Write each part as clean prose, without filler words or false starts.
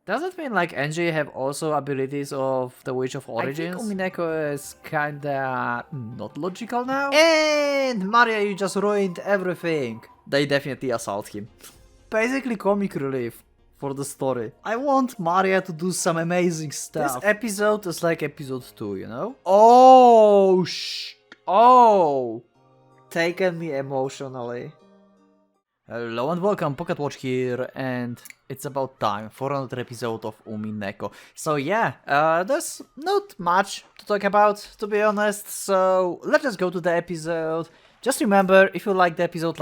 Does it mean like Angie have also abilities of the Witch of Origins? I think Umineko is kinda not logical now. And Maria, you just ruined everything. They definitely assault him. Basically comic relief for the story. I want Maria to do some amazing stuff. This episode is like episode 2, you know? Oh, taken me emotionally. Hello and welcome, PocketWatch here, and it's about time for another episode of Umineko. So yeah, there's not much to talk about, to be honest, so let's just go to the episode. Just remember, if you like the episode,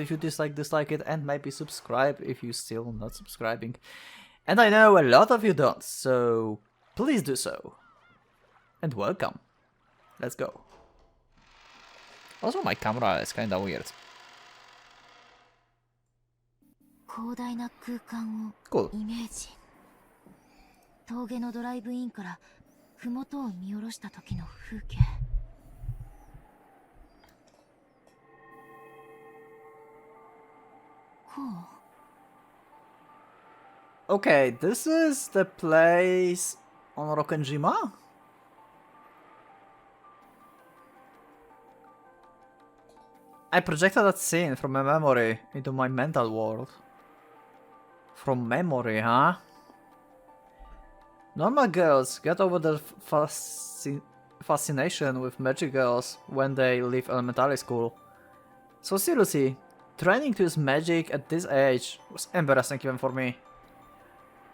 if you dislike it, and maybe subscribe if you're still not subscribing. And I know a lot of you don't, so please do so. And welcome. Let's go. Also, my camera is kinda weird. 広大な空間Cool. をイメージ。峠のドライブインから麓を見下ろした時の風景。こう。 Okay, this is the place on Rokkenjima? I projected that scene from my memory into my mental world. From memory, huh? Normal girls get over their fascination with magic girls when they leave elementary school. So seriously, training to use magic at this age was embarrassing even for me.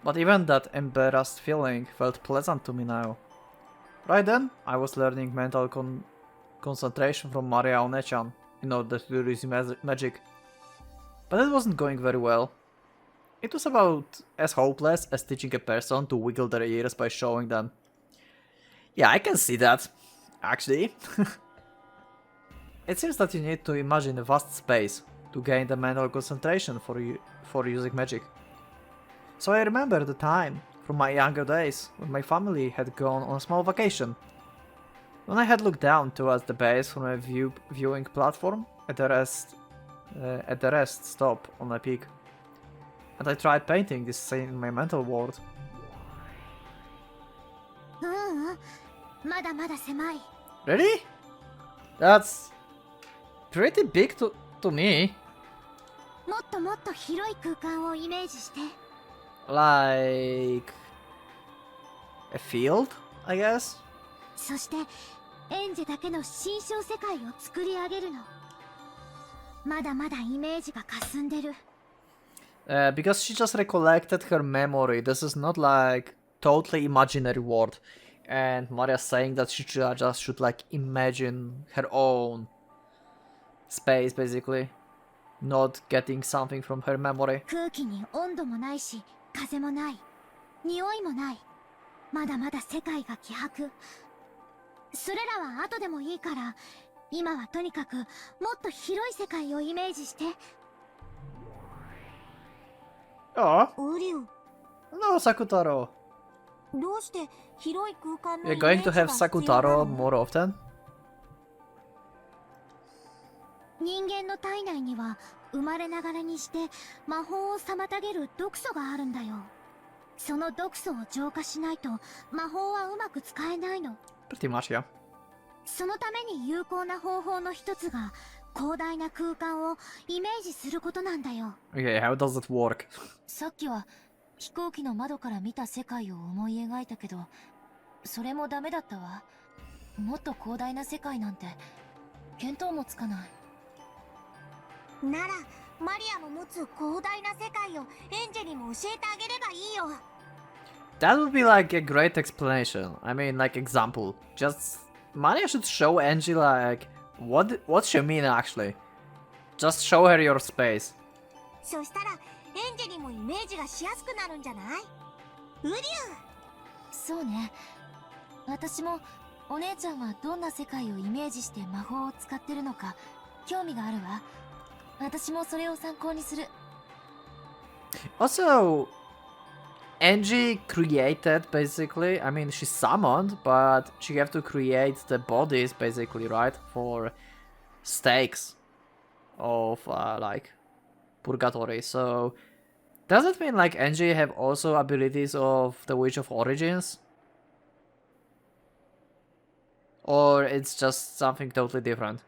But even that embarrassed feeling felt pleasant to me now. Right then, I was learning mental concentration from Maria One-chan in order to use magic. But it wasn't going very well. It was about as hopeless as teaching a person to wiggle their ears by showing them. Yeah, I can see that, actually. It seems that you need to imagine a vast space to gain the mental concentration for using magic. So I remember the time from my younger days when my family had gone on a small vacation. When I had looked down towards the base from a viewing platform at the rest stop on a peak. And I tried painting this scene in my mental world. Really? That's pretty big to me. Like a field, I guess? そしてエンジェだけの新象世界を作り上げるの。まだまだイメージが霞んでる。Because she just recollected her memory. This is not like totally imaginary world. And Maria's saying that she just should like imagine her own space basically. Not getting something from her memory. 空気に温度もないし、風もない、匂いもない。まだまだ世界が希薄。それらは後でもいいから、今はとにかくもっと広い世界をイメージして。Oh. ウリュウ。 No, Sakutaro. どうして広い空間の We're going to have Sakutaro more often? 人間の体内には生まれながらにして魔法を妨げる毒素があるんだよ。その毒素を浄化しないと魔法はうまく使えないの。Pretty much, yeah. そのために有効な方法の一つが広大な空間をイメージすることなんだよ。Okay, how does it work? さっきは飛行機の窓から見た世界を思い描いたけど、それもダメだったわ。もっと広大な世界なんて見当もつかない。ならマリアの持つ広大な世界をエンジェにも教えてあげればいいよ。 That would be like a great explanation. I mean, like example. Just Maria should show Angie like what she mean actually. Just show her your space. そしたらエンジェにもイメージがしやすくなるんじゃない？ウリュウ。そうね。私もお姉ちゃんはどんな世界をイメージして魔法を使ってるのか興味があるわ。私もそれを参考にする。Also, Angie created basically, I mean she summoned, but she have to create the bodies basically, right? For stakes of like purgatory. So Does it mean like Angie have also abilities of the Witch of Origins? Or it's just something totally different?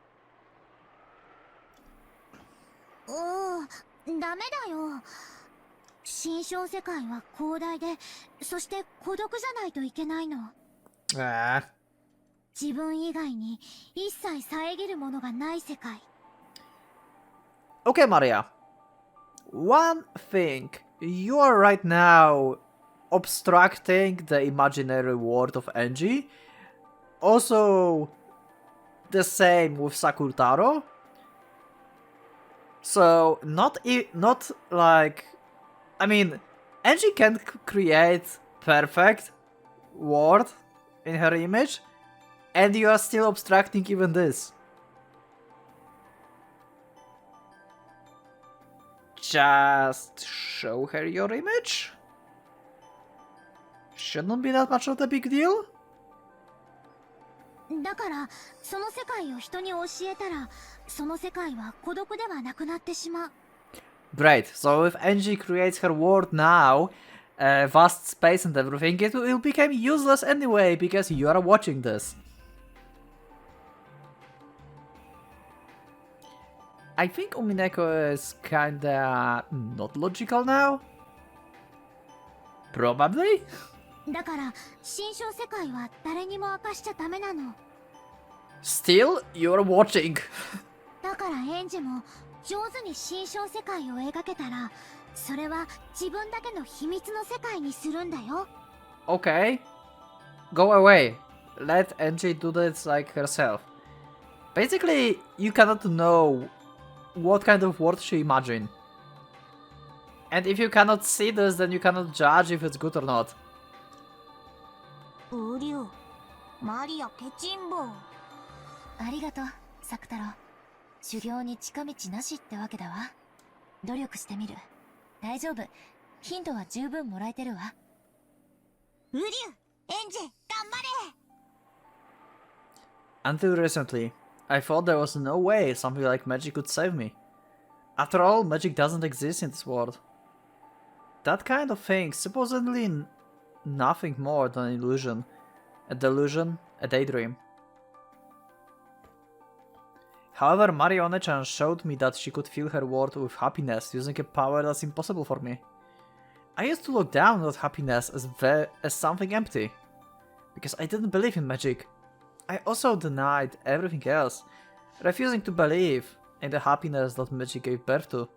ダメだよ。心象世界は広大で、そして孤独じゃないといけないの。Ah. 自分以外に一切遮るものがない世界。Okay, Maria. One thing. You are right now obstructing the imaginary world of Angie. Also, the same with Sakurtaro. So, not like... I mean, Angie can create perfect world in her image, and you are still obstructing even this. Just show her your image? Shouldn't be that much of a big deal? だから、その世界を人に教えたら、その世界は孤独ではなくなってしまう。Great, so if Angie creates her world now, vast space and everything, it will become useless anyway, because you are watching this. I think Umineko is kinda not logical now? Probably? だから、心象世界は誰にも明かしちゃダメなの。Still, you're watching. だからエンジも上手に心象世界を描けたら、それは自分だけの秘密の世界にするんだよ。Okay. Go away. Let Angie do this like herself. Basically, you cannot know what kind of world she imagined. And if you cannot see this, then you cannot judge if it's good or not. ブリュー、マリアケチンボー。ありがとう、サクタロ。修行に近道なしってわけだわ。努力してみる。大丈夫。ヒントは十分もらえてるわ。ブリュー、エンジ、頑張れ！ Until recently, I thought there was no way something like magic could save me. After all, magic doesn't exist in this world. That kind of thing, supposedly nothing more than an illusion. A delusion, a daydream. However, Marione-chan showed me that she could fill her world with happiness using a power that's impossible for me. I used to look down on happiness as something empty, because I didn't believe in magic. I also denied everything else, refusing to believe in the happiness that magic gave birth to.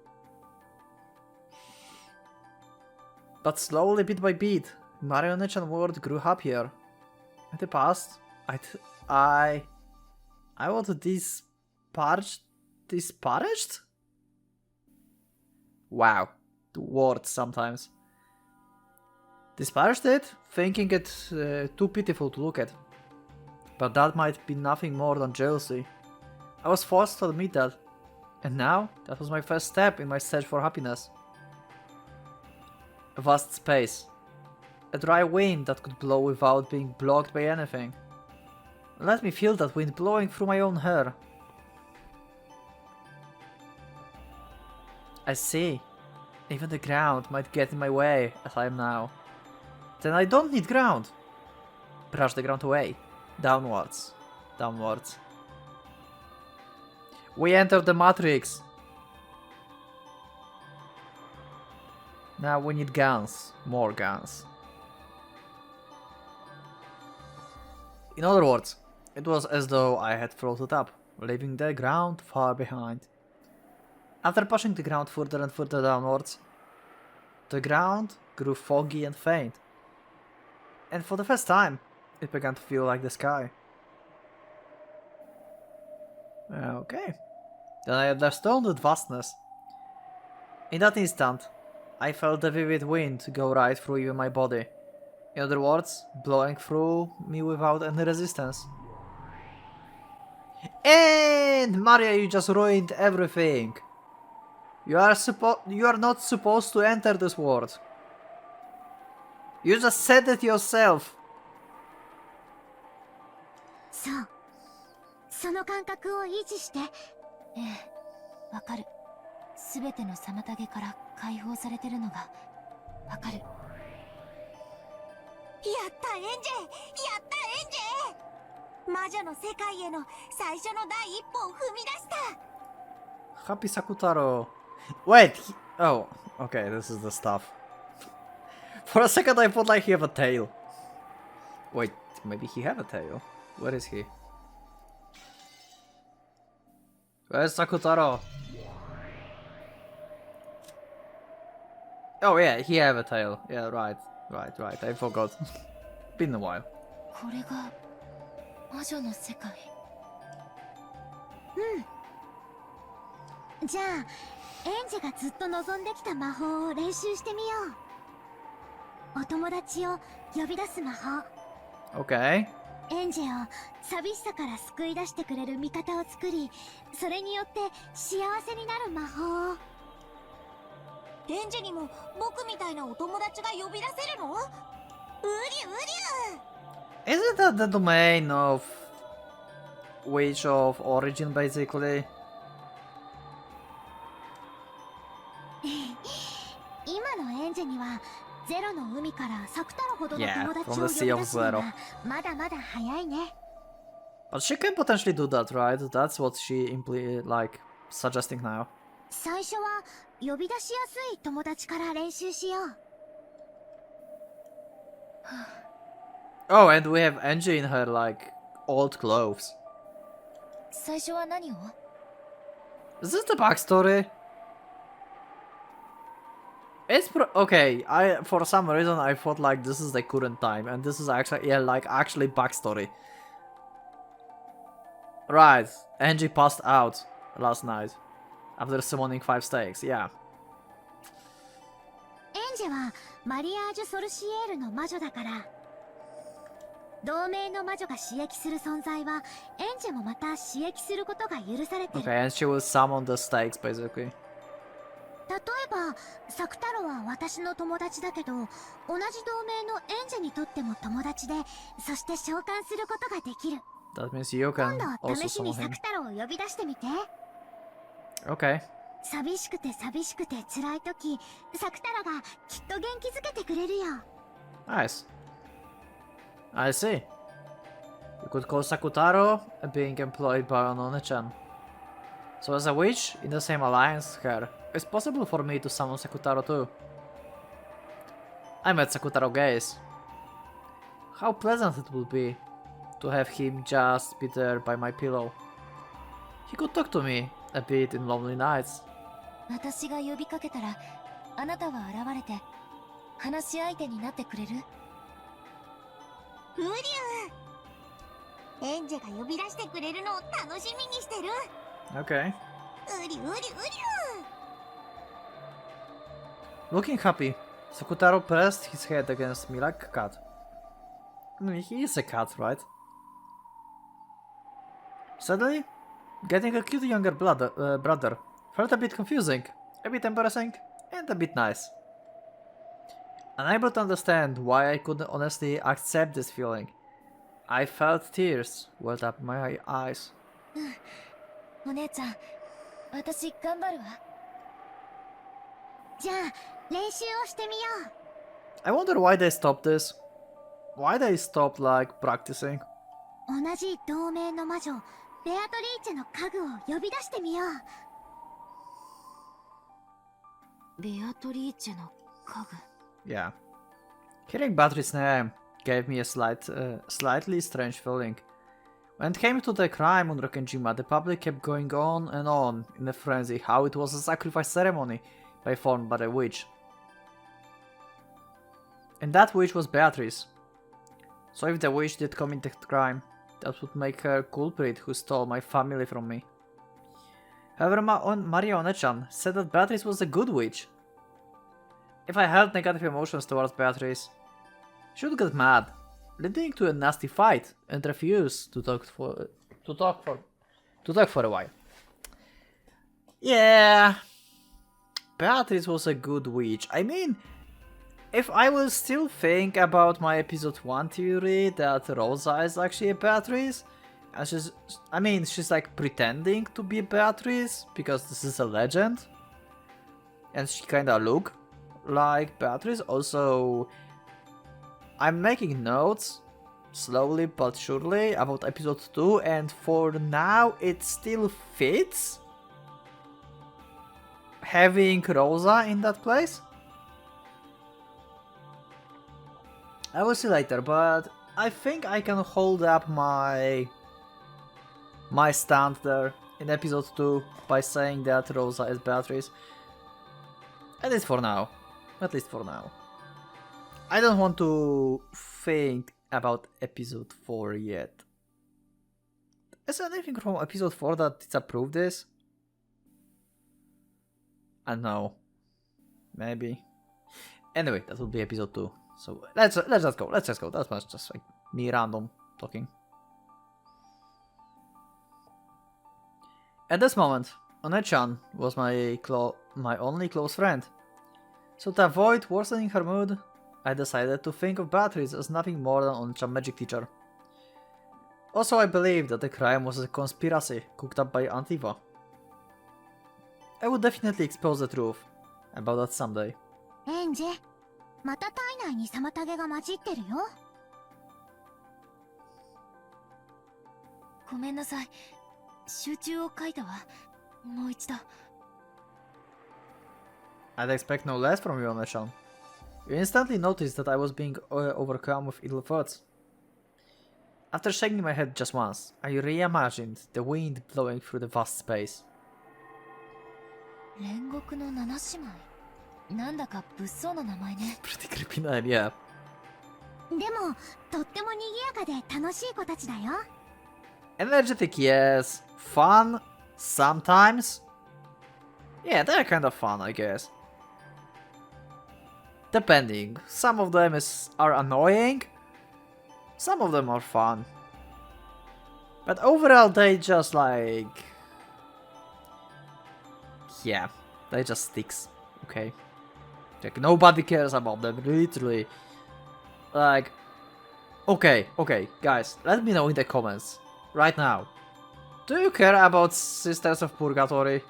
But slowly, bit by bit, Marione-chan world grew happier. In the past, I was disparaged? Wow, the words sometimes. Disparaged it, thinking it too pitiful to look at. But that might be nothing more than jealousy. I was forced to admit that. And now, that was my first step in my search for happiness. A vast space. A dry wind that could blow without being blocked by anything. Let me feel that wind blowing through my own hair. I see. Even the ground might get in my way, as I am now. Then I don't need ground. Brush the ground away. Downwards. Downwards. We enter the Matrix. Now we need guns. More guns. In other words, it was as though I had floated up, leaving the ground far behind. After pushing the ground further and further downwards, the ground grew foggy and faint. And for the first time, it began to feel like the sky. Okay. Then I understood the vastness. In that instant, I felt the vivid wind go right through even my body. In other words, blowing through me without any resistance. And Maria, you just ruined everything. You are not supposed to enter this world. You just said it yourself. そう。その感覚を維持して。ええ、わかる。全ての妨げから解放されてるのがわかる。やったエンジェ、やったエンジェ、魔女の世界への最初の第一歩を踏み出した。 Happy Sakutaro. Wait, oh, okay, this is the stuff. For a second I thought like he have a tail. Wait, maybe he have a tail. Where is he? Where's Sakutaro? Oh yeah, he have a tail. Yeah, right. I forgot. Been a while. これが魔女の世界。じゃあエンジェがずっと望んできた魔法を練習してみよう。お友達を呼び出す魔法。 Okay. エンジェを寂しさから救い出してくれる味方を作り、それによって幸せになる魔法を。エンジェにも僕みたいなお友達が呼び出せるの？うりゅうりゅう。 Isn't that the domain of Witch of Origin, basically? 今のエンジェにはゼロの海からサクタロほどの Yeah, 友達 from を the 呼 sea び of 出すには Zero. まだまだ早いね。 But she can potentially do that, right? That's what she like suggesting now. 最初は呼び出しやすい友達から練習しよう。 Oh, and we have Angie in her like old clothes. 最初は何を？ Is this the backstory? Okay. For some reason I thought like this is the current time, and this is actually actually backstory. Right, Angie passed out last night after summoning 5 stakes. Yeah. エンジェはマリアージュ・ソルシエールの魔女だから、同盟の魔女が刺激する存在はエンジェもまた刺激することが許されてる。 Okay, and she will summon the stakes basically. 例えばサクタロは私の友達だけど、同じ同盟のエンジェにとっても友達で、そして召喚することができる。 That means you 今 can 度は also 試しに summon サ him. クタロを呼び出してみて。 Okay. 寂しくて辛い時、サクタロがきっと元気づけてくれるよ。 Nice. I see. You could call Sakutaro being employed by Onone-chan. So as a witch in the same alliance as her, it's possible for me to summon Sakutaro too. I met Sakutaro Gaze. How pleasant it would be to have him just be there by my pillow. He could talk to me a bit in lonely nights. 私が呼びかけたら、あなたは現れて話し相手になってくれる？うりゅう。エンジェが呼び出してくれるのを楽しみにしてる。 Okay. うりゅうりゅうりゅう。 Looking happy, Sakutaro pressed his head against me like a cat. I mean, he is a cat, right? Suddenly, getting a cute younger brother felt a bit confusing, a bit embarrassing, and a bit nice. Unable to understand why I couldn't honestly accept this feeling, I felt tears welled up my eyes. お姉ちゃん、私頑張るわ。じゃあ練習をしてみよう。 I wonder why they stopped this. Why they stopped like practicing. 同じ同盟の魔女ベアトリーチェの家具を呼び出してみよう。ベアトリーチェの家具。 Yeah. Hearing Beatrice's name gave me a slightly strange feeling. When it came to the crime on Rokkenjima, the public kept going on and on in a frenzy how it was a sacrifice ceremony performed by a witch. And that witch was Beatrice. So if the witch did commit the crime, that would make her culprit who stole my family from me. However, Maria One-chan said that Beatrice was a good witch. If I held negative emotions towards Beatrice, she would get mad, leading to a nasty fight and refuse to talk for a while. Yeah, Beatrice was a good witch. I mean, if I will still think about my episode 1 theory that Rosa is actually a Beatrice, and she's like pretending to be Beatrice because this is a legend, and she kinda look like Beatrice. Also, I'm making notes slowly but surely about episode 2, and for now it still fits having Rosa in that place. I will see later, but I think I can hold up my stand there in episode 2 by saying that Rosa is Beatrice. At least for now. At least for now. I don't want to think about episode 4 yet. Is there anything from episode 4 that disapprove this? I don't know. Maybe. Anyway, that will be episode 2. So let's just go. Let's just go. That was just like me random talking. At this moment, One-chan was my only close friend. So to avoid worsening her mood, I decided to think of Beatrice as nothing more than One-chan magic teacher. Also, I believe that the crime was a conspiracy cooked up by Antiva. I would definitely expose the truth about that someday. エンジ、また体内に妨げが混じってるよ。ごめんなさい。集中を欠いたわ。もう一度。I'd expect no less from you, One-chan. You instantly noticed that I was being overcome with evil thoughts. After shaking my head just once, I reimagined the wind blowing through the vast space. 煉獄の七姉妹。なんだか物騒な名前ね。Pretty creepy name, yeah. でも、とっても賑やかで楽しい子たちだよ。Energetic, yes. Fun, sometimes. Yeah, they're kind of fun, I guess. Depending. Some of them are annoying. Some of them are fun. But overall, they just like... Yeah, they just sticks. Okay. Like, nobody cares about them, literally. Like... Okay, guys, let me know in the comments. Right now. Do you care about Sisters of Purgatory?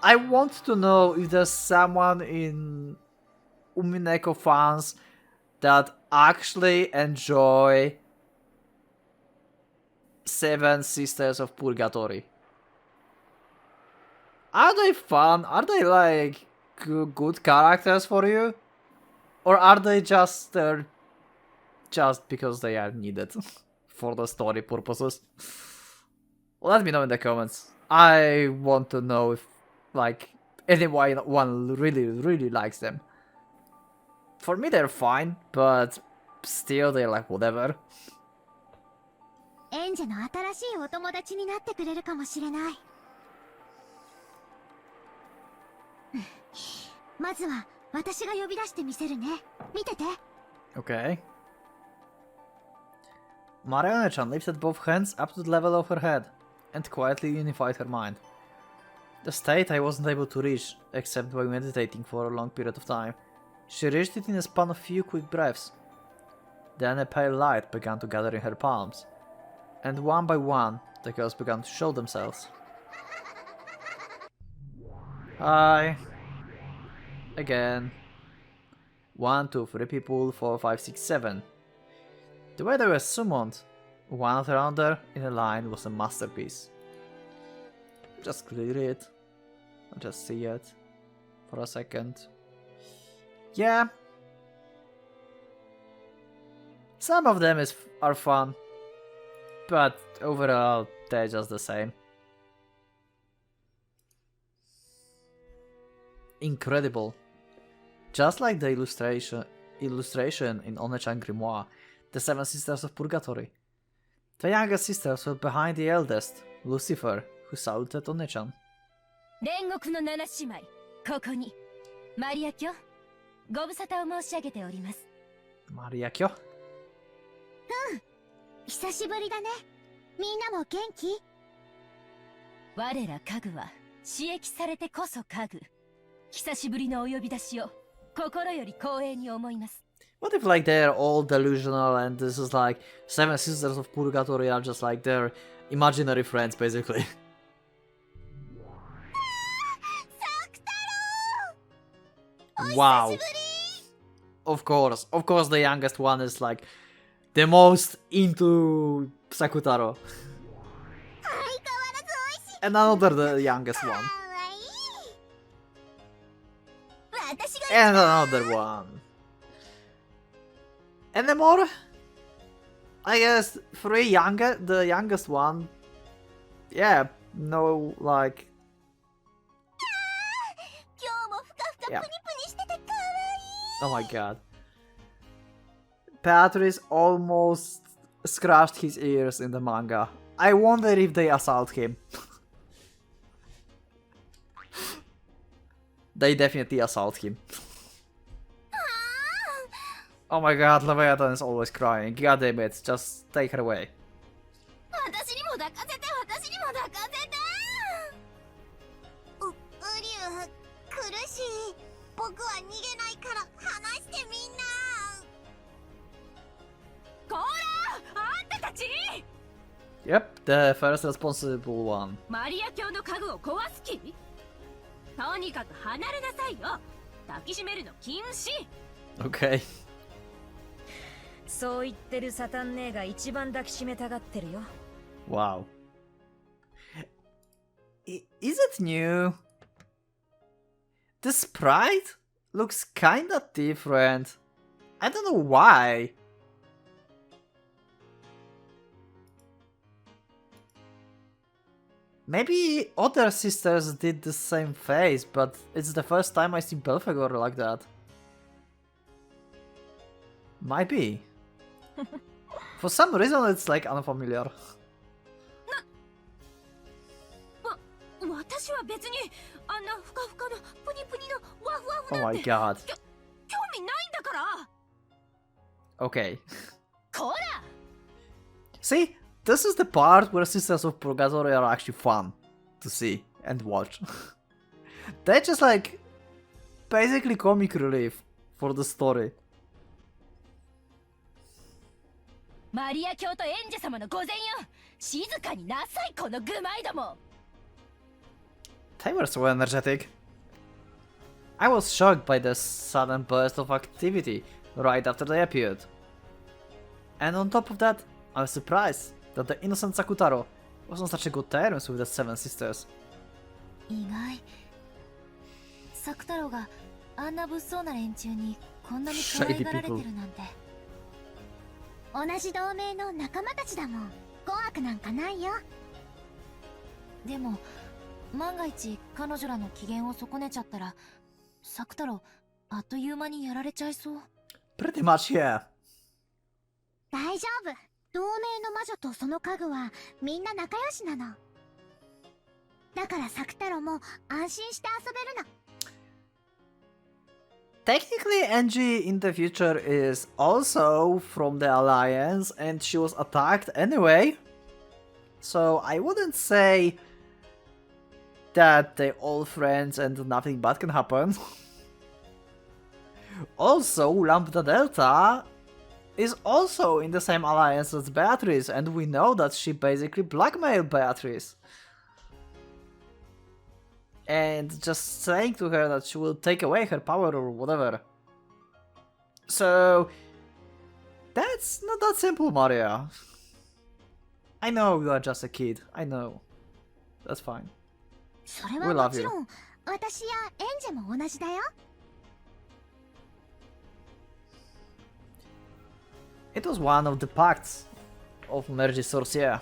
I want to know if there's someone in Umineko fans that actually enjoy 7 Sisters of Purgatory. Are they fun? Are they like good characters for you? Or are they just there just because they are needed for the story purposes? Let me know in the comments. I want to know if like anyone really likes them. For me they're fine, but still they're like whatever. エンジェの新しいお友達になってくれるかもしれない。まずは私が呼び出してみせるね。見てて。Okay. Marione-chan lifted both hands up to the level of her head and quietly unified her mind. The state I wasn't able to reach, except by meditating for a long period of time. She reached it in a span of few quick breaths. Then a pale light began to gather in her palms, and one by one, the girls began to show themselves. Hi. Again. 1, 2, 3 people, 4, 5, 6, 7. The way they were summoned, one after another in a line, was a masterpiece. Just clear it. I'll just see it for a second. Yeah. Some of them are fun, but overall they're just the same. Incredible. Just like the illustration in One-chan Grimoire, the 7 Sisters of Purgatory. The youngest sisters were behind the eldest, Lucifer, who saluted One-chan. 煉獄の七姉妹、ここに。マリア卿、ご無沙汰を申し上げております。Maria Kyo? 久しぶりだね。みんなも元気？我ら家具は刺激されてこそ家具。久しぶりのお呼び出しを心より光栄に思います。What if like they're all delusional and this is like 7 Sisters of Purgatory are just like their imaginary friends basically? さ Wow. Of course, the youngest one is like the most into Sakutaro. And another the youngest one. And another one. And the more, I guess, the youngest one, yeah, no, like, yeah. Oh my god. Beatrice almost scratched his ears in the manga. I wonder if they assault him. They definitely assault him. Oh my god, Leviathan is always crying. God damn it, just take her away. Yep, the first responsible one. マリア教の家具を壊す気？とにかく離れなさいよ。抱きしめるの禁止。Okay. そう言ってるサタン姉が一番抱きしめたがってるよ。Wow. Is it new? The sprite looks kinda different. I don't know why. Maybe other sisters did the same face, but it's the first time I see Belphegor like that. Might be. For some reason it's like unfamiliar. 私は別にあんなふかふかのプニプニのワフワフ Oh なん my て god. 興味ないんだから。 Okay. こら See, this is the part where Sisters of Purgatory are actually fun to see and watch. They're just like basically comic relief for the story. マリア教と演者様の御前よ。静かになさいこの愚昧ども。 They were so energetic. I was shocked by the sudden burst of activity right after they appeared. And on top of that, I was surprised that the innocent Sakutaro was on such a good terms with the Seven Sisters. 意外。サクタロがあんな物騒な連中にこんなに可愛がられてるなんて。同じ同盟の仲間たちだもん。怖くなんかないよ。でも万が一彼女らの機嫌を損ねちゃったら、サクタロあっという間にやられちゃいそう。Pretty much, yeah. 大丈夫。同盟の魔女とその家具はみんな仲良しなの。だからサクタロも安心して遊べるの。Technically, Angie in the future is also from the Alliance and she was attacked anyway. So I wouldn't say that they're all friends and nothing bad can happen. Also, Lambda Delta is also in the same alliance as Beatrice, and we know that she basically blackmailed Beatrice. And just saying to her that she will take away her power or whatever. So, that's not that simple, Maria. I know you are just a kid, I know. That's fine. それはもちろん私やエンジェも同じだよ。It was one of the pacts of Merge Sorcier.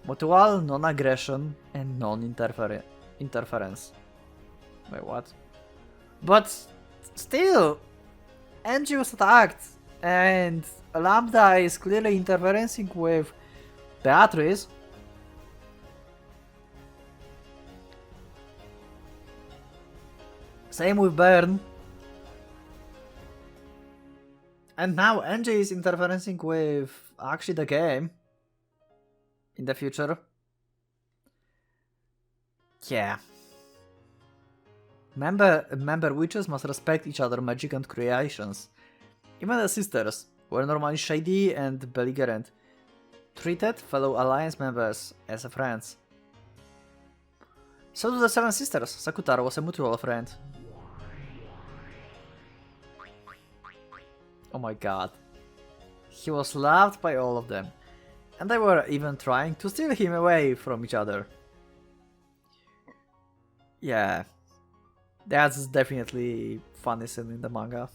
Mutual non-aggression and non-interference. Wait, what? But still, Angie was attacked, and Lambda is clearly interfering with Beatrice. Same with Bern. And now Angie is interfering with actually the game in the future. Yeah. Member witches must respect each other's magic and creations. Even the sisters, who are normally shady and belligerent, treated fellow alliance members as friends. So do the Seven Sisters. Sakutaro was a mutual friend. Oh my god. He was loved by all of them, and they were even trying to steal him away from each other. Yeah, that's definitely funny scene in the manga.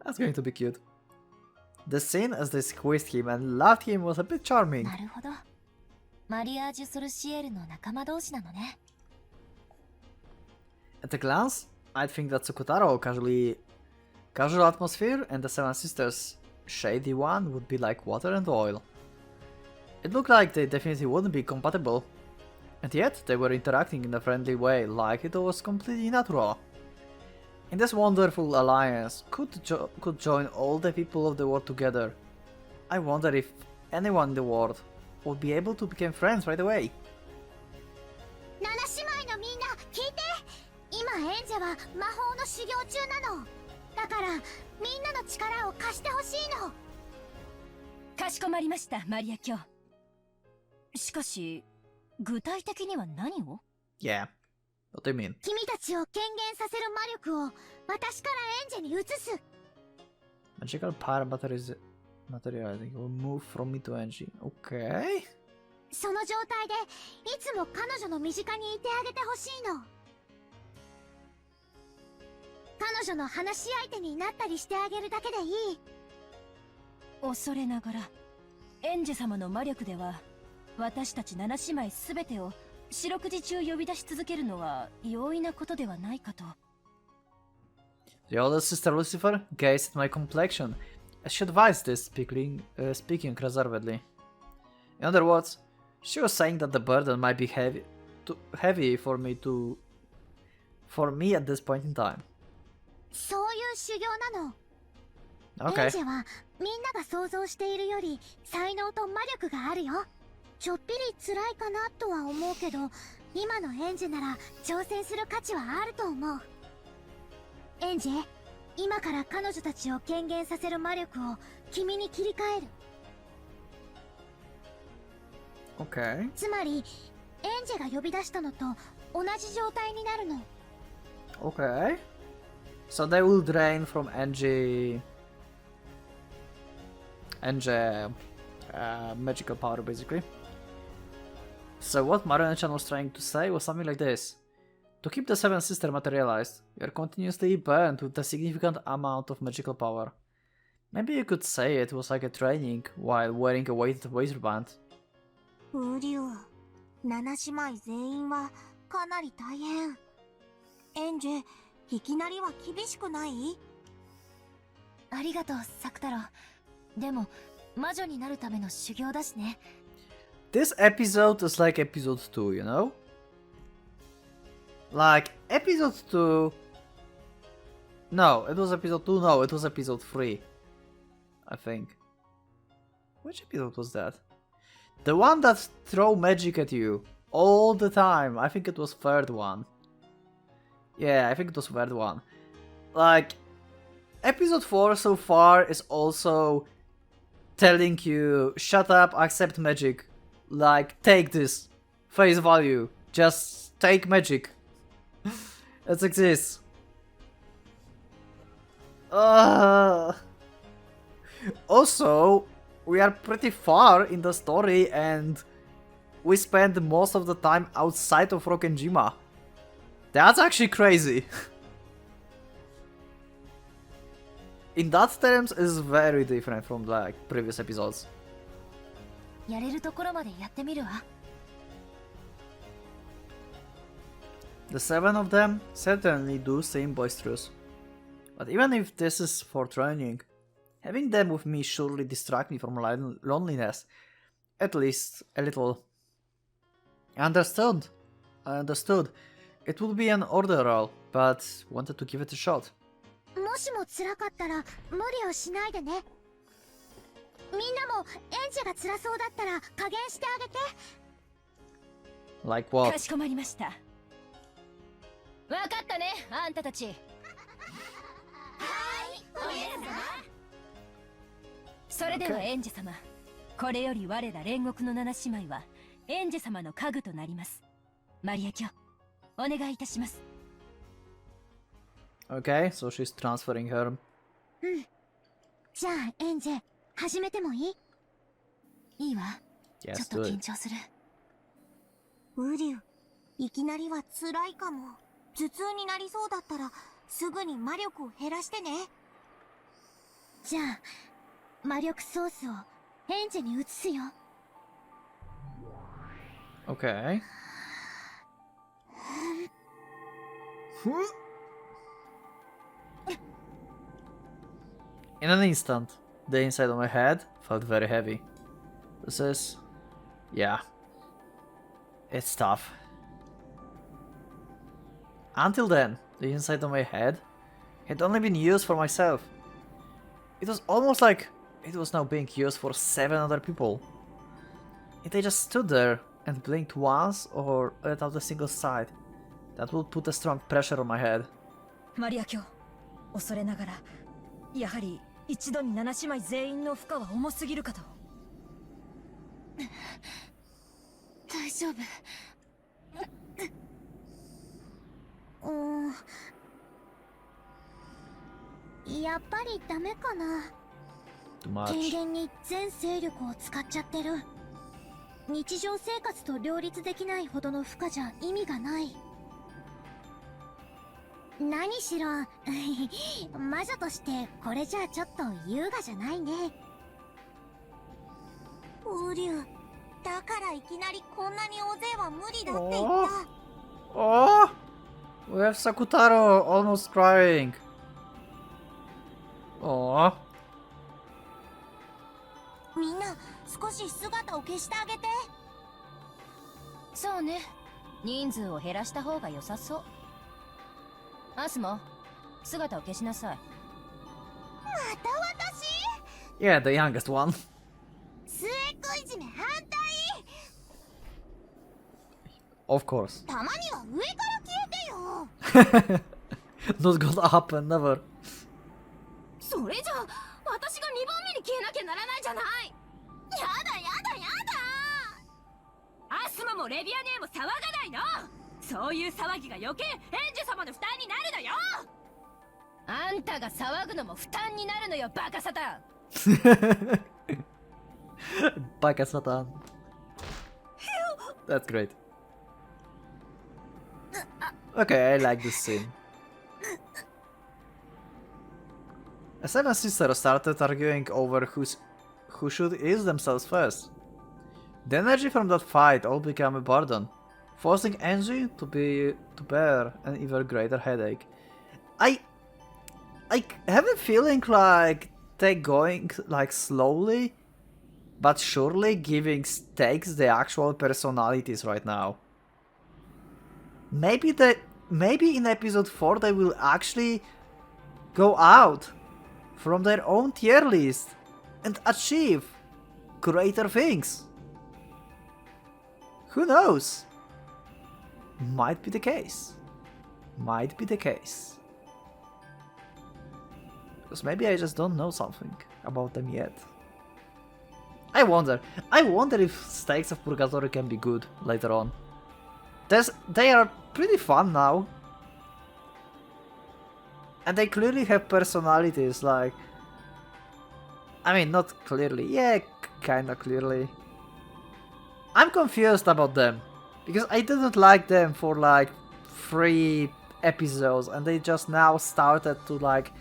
That's going to be cute. The scene as they squeezed him and loved him was a bit charming. なるほど。マリアージュ・ソルシエルの仲間同士なのね。At a glance, I'd think that Sukutaro casual atmosphere and the Seven Sisters shady one would be like water and oil. It looked like they definitely wouldn't be compatible, and yet they were interacting in a friendly way like it was completely natural. In this wonderful alliance could join all the people of the world together. I wonder if anyone in the world would be able to become friends right away. 七姉妹のみんな聞いて。今エンジェは魔法の修行中なの。だからみんなの力を貸してほしいの。かしこまりました、マリア卿。しかし、具体的には何を？ Yeah, what do you mean? 君たちを権限させる魔力を私からエンジェに移す。Magical power materializing will move from me to Angie. Okay. その状態でいつも彼女の身近にいてあげてほしいの。彼女の話し相手になったりしてあげるだけでいい。恐れながら、エンジェ様の魔力では、私たち七姉妹すべてを四六時中呼び出し続けるのは容易なことではないかと。The older sister Lucifer gazed at my complexion as she advised this, speaking reservedly. In other words, she was saying that the burden might be heavy for me at this point in time. そういう修行なの。Okay. エンジェはみんなが想像しているより才能と魔力があるよ。ちょっぴり辛いかなとは思うけど、今のエンジェなら挑戦する価値はあると思う。エンジェ、今から彼女たちを権限させる魔力を君に切り替える。Okay. つまり、エンジェが呼び出したのと同じ状態になるの。Okay. So they will drain from Angie magical power, basically. So what Marionette-chan was trying to say was something like this. To keep the Seven Sister materialized, you are continuously burned with a significant amount of magical power. Maybe you could say it was like a training while wearing a weighted waistband. ウリュウ、七姉妹全員はかなり大変。エンジェ、いきなりは厳しくない？ありがとう、サク太郎。でも、魔女になるための修行だしね。This episode is like episode 2, you know? Like, episode 2... No, it was episode 2, no, it was episode 3. I think. Which episode was that? The one that throw magic at you all the time. I think it was third one. Yeah, I think it was third one. Like, episode 4 so far is also telling you, shut up, accept magic. Like, take this. Face value. Just take magic. It exists. Also, we are pretty far in the story and we spend most of the time outside of Rokkenjima. That's actually crazy. In that terms, is very different from like previous episodes. やれるところまでやってみるわ。The 7 of them certainly do seem boisterous. But even if this is for training, having them with me surely distract me from loneliness. At least a little. I understood. It would be an order role, but wanted to give it a shot. もしも辛かったら無理をしないでね。みんなもエンジェが辛そうだったら加減してあげて。Like what? かしこまりました。わかったね、あんたたち。はい、お家様。それではエンジェ様、これより我ら煉獄の七姉妹はエンジェ様の家具となります。マリア卿、お願いいたします。Okay, so she's transferring her. じゃあエンジェ始めてもいい？いいわ。ちょ Yes, っと do 緊 it. 張する。ウリュウ、いきなりは辛いかも。頭痛になりそうだったらすぐに魔力を減らしてね。じゃあ魔力ソースをエンジェに移すよ。Okay. In an instant, the inside of my head felt very heavy. This is... yeah. It's tough. Until then, the inside of my head had only been used for myself. It was almost like it was now being used for 7 other people. If they just stood there and blinked once or let out a single sigh, that would put a strong pressure on my head. マリア卿、恐れながらやはり一度に7姉妹全員の負荷は重すぎるかと。大丈夫。やっぱりダメかな。 Too much. 権限に全勢力を使っちゃってる。日常生活と両立できないほどの負荷じゃ意味がない。何しろ魔女としてこれじゃちょっと優雅じゃないね。ウリュウ、だからいきなりこんなに大勢は無理だって言った。 Oh! We have Sakutaro almost crying. Oh. みんな少し姿を消してあげて。そうね、人数を減らした方が良さそう。アスモ、姿を消しなさい。また私？ Yeah, the youngest one. 末っ子いじめ反対。 Of course. たまには上から消えてよ。 Not gonna happen, never. それじゃあ私が2番目に消えなきゃならないじゃない。やだやだやだ。アスマもレビアネーも騒がないの。そういう騒ぎが余計エンジェ様の負担になるのよ。あんたが騒ぐのも負担になるのよ、バカサタン。Baka Satan. That's great. Okay, I like this scene. The 7 sisters started arguing over who should ease themselves first. The energy from that fight all became a burden, forcing Angie to bear an even greater headache. I have a feeling like they're going like slowly but surely giving stakes the actual personalities right now. Maybe in episode 4 they will actually go out from their own tier list and achieve greater things. Who knows? Might be the case. Might be the case. Because maybe I just don't know something about them yet. I wonder if Stakes of Purgatory can be good later on. They are pretty fun now. And they clearly have personalities, like... I mean, not clearly, yeah, kinda clearly. I'm confused about them, because I didn't like them for like 3 episodes, and they just now started to like...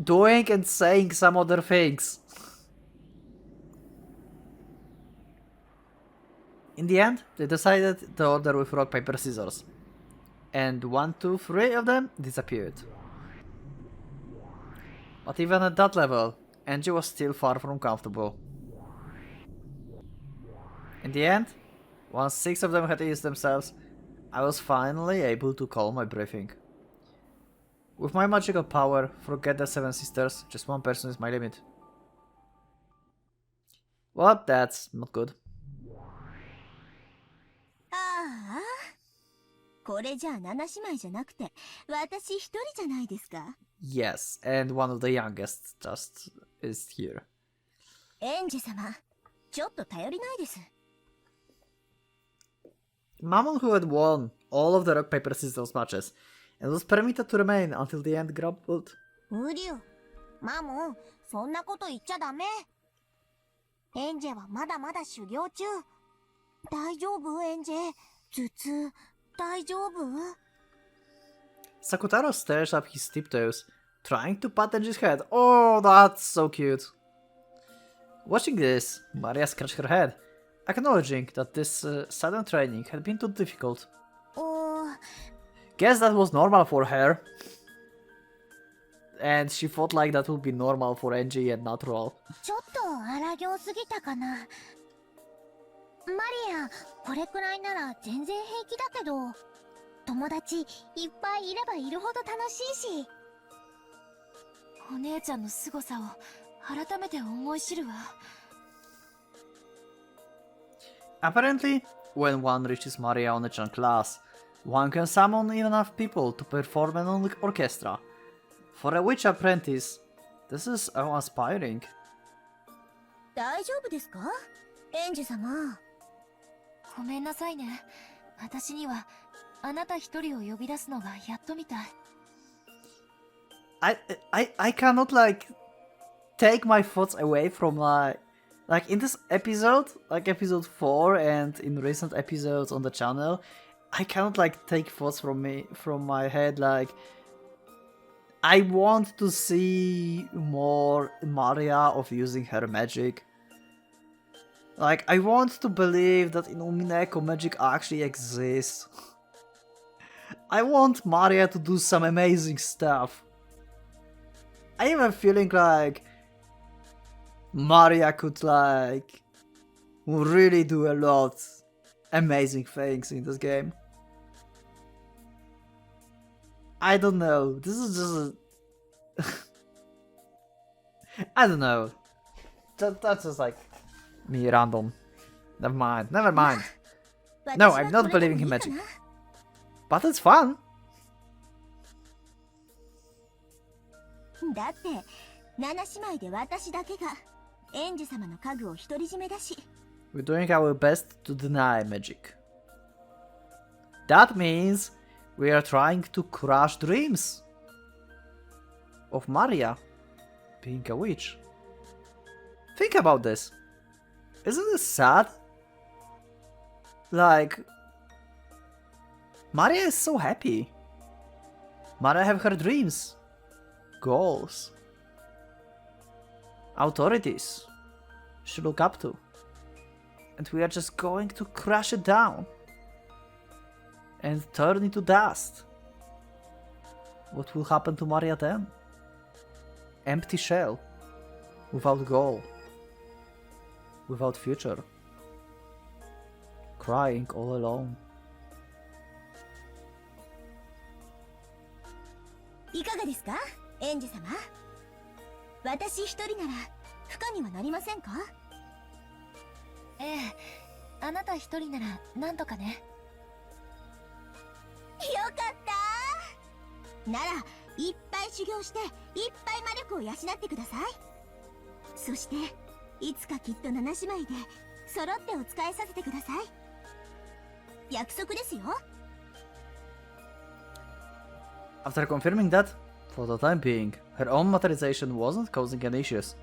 doing and saying some other things. In the end, they decided to order with rock, paper, scissors. And 1, 2, 3 of them disappeared. But even at that level, Angie was still far from comfortable. In the end, once 6 of them had eased themselves, I was finally able to calm my breathing. With my magical power, forget the 7 sisters, just one person is my limit. Well, that's not good. ああ、これじゃあ7姉妹じゃなくて私一人じゃないですか。 Yes, and one of the youngest just is here. エンジェ様、ちょっと頼りないです。 Mammon, who had won all of the rock, paper, scissors matches, and was permitted to remain until the end grappled. ウリュウ、マモン、そんなこと言っちゃダメ。エンジェはまだまだ修行中。大丈夫エンジェ？頭痛、大丈夫？ Sakutaro stares up his tiptoes, trying to pat Anji's head. Oh, that's so cute. Watching this, Maria scratched her head, acknowledging that this sudden training had been too difficult. Guess that was normal for her. And she thought like that would be normal for Angie and natural. ちょっと荒行すぎたかな。マリア、これくらいなら全然平気だけど、友達いっぱいいればいるほど楽しいし。お姉ちゃんの凄さを改めて思い知るわ。Apparently, when one reaches Maria Onechan class, one can summon enough people to perform an orchestra. For a witch apprentice, this is aspiring. 大丈夫ですか？エンジェ様。ごめんなさいね。私にはあなた一人を呼び出すのがやっとみたい。I cannot like take my thoughts away from like in this episode, like episode 4 and in recent episodes on the channel, I cannot like take thoughts from my head. Like I want to see more Maria of using her magic. Like I want to believe that in Umineko magic actually exists. I want Maria to do some amazing stuff. I have a feeling like Maria could like really do a lot amazing things in this game. I don't know. This is just I don't know. That's just like me random. Never mind. Never mind. No, I'm not believing in magic. But it's fun. だって七姉妹で私だけがエンジェ様の家具を独り占めだし。 We're doing our best to deny magic. That means we are trying to crush dreams of Maria being a witch. Think about this. Isn't this sad? Like, Maria is so happy. Maria have her dreams, goals, authorities she look up to. And we are just going to crush it down and turn into dust. What will happen to Maria then? Empty shell, without goal, without future, crying all alone. いかがですか、エンジェ様。私一人なら不可にはなりませんか？ええ、あなた一人ならなんとかね。よかったならいっぱい修行していっぱい魔力を養ってください。そしていつかきっと七姉妹で揃ってお仕えさせてください。約束ですよ。 After confirming that, for the time being, her own materialization wasn't causing any issues,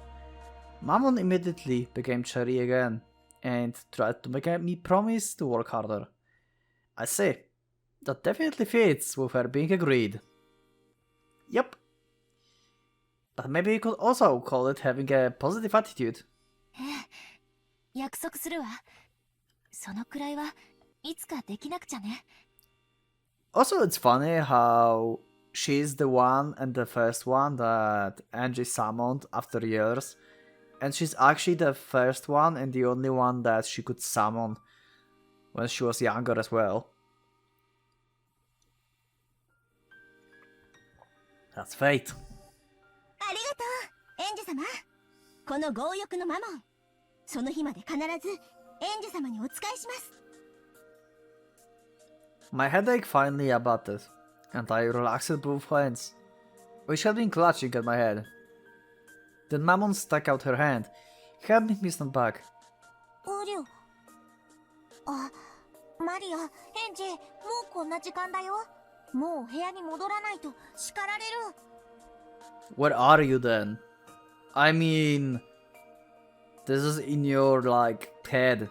Mammon immediately became cherry again and tried to make me promise to work harder. I see. That definitely fits with her being agreed. Yep. But maybe you could also call it having a positive attitude. ええ、約束するわ。そのくらいはいつかできなくちゃね。Also, it's funny how she's the one and the first one that Angie summoned after years, and she's actually the first one and the only one that she could summon when she was younger as well. That's fate. ありがとう、エンジェ様。この強欲のマモン、その日まで必ずエンジェ様にお仕えします。 My headache finally abated, and I relaxed both hands, which had been clutching at my head. Then Mammon stuck out her hand, helping me stand back. ウリュウ。あ、マリア、エンジェ、もうこんな時間だよ。もう部屋に戻らないと叱られる。 Where are you then? I mean, this is in your like head.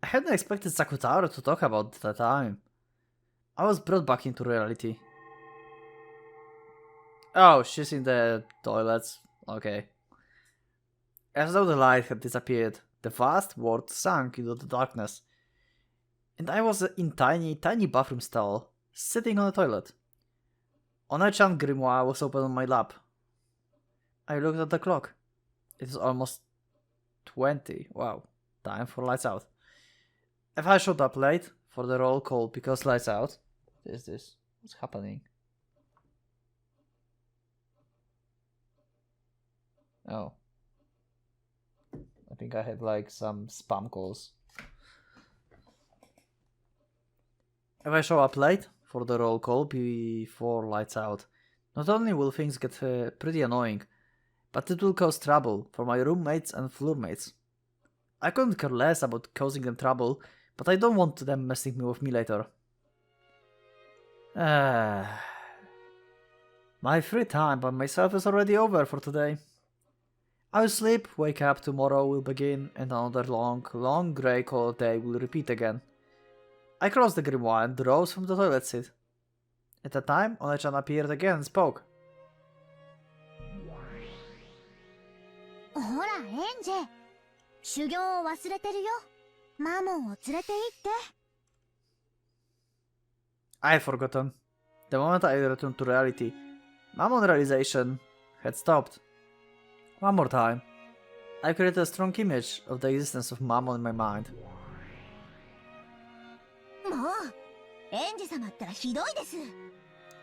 I hadn't expected Sakutaro to talk about that time. I was brought back into reality. Oh, she's in the toilets. Okay. As though the light had disappeared, the vast world sank into the darkness. And I was in tiny bathroom stall, sitting on the toilet. One-chan grimoire was open on my lap. I looked at the clock. It was almost 20. Wow. Time for lights out. If I showed up late for the roll call because lights out, what is this? What's happening? Oh. I think I had like some spam calls. If I show up late for the roll call before lights out, not only will things get pretty annoying, but it will cause trouble for my roommates and floormates. I couldn't care less about causing them trouble, but I don't want them messing with me later. My free time by myself is already over for today. I'll sleep, wake up, tomorrow will begin, and another long grey cold day will repeat again. I closed the grimoire and rose from the toilet seat. At that time, One-chan appeared again and spoke. ほらエンジェ、修行を忘れてるよ。マモンを連れて行って。 I had forgotten. The moment I returned to reality, Mammon realization had stopped. One more time. I created a strong image of the existence of Mammon in my mind. もうエンジェ様ったらひどいです。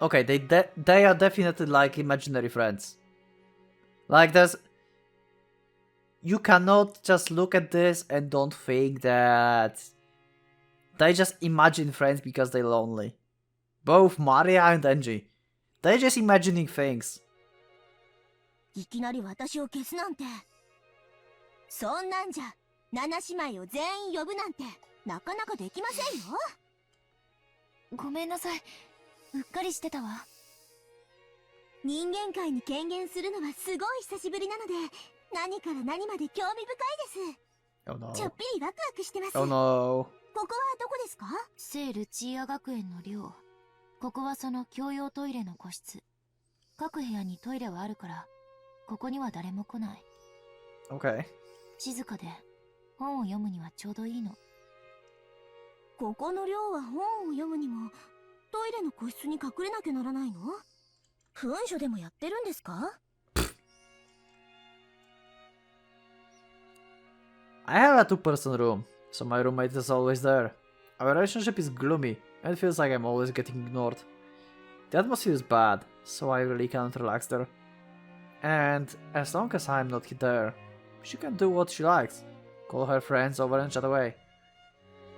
Okay, they are definitely like imaginary friends. Like there's... You cannot just look at this and don't think that... They just imagine friends because they're lonely. Both Maria and Angie. They're just imagining things. いきなり私を消すなんて。そんなんじゃ7姉妹を全員呼ぶなんてなかなかできませんよ。ごめんなさい。うっかりしてたわ。人間界に権限するのはすごい久しぶりなので、何から何まで興味深いです。 Oh no. ちょっぴりワクワクしてます。 Oh no. ここはどこですか？聖ルチーア学園の寮。ここはその共用トイレの個室。各部屋にトイレはあるから、ここには誰も来ない。Okay. 静かで本を読むにはちょうどいいの。ここの寮は本を読むにもトイレの個室に隠れなきゃならないの？文書でもやってるんですか？ I have a two-person room, so my roommate is always there. Our relationship is gloomy, and it feels like I'm always getting ignored. The atmosphere is bad, so I really can't relax there. And as long as I'm not there, she can do what she likes. Call her friends over and chat away.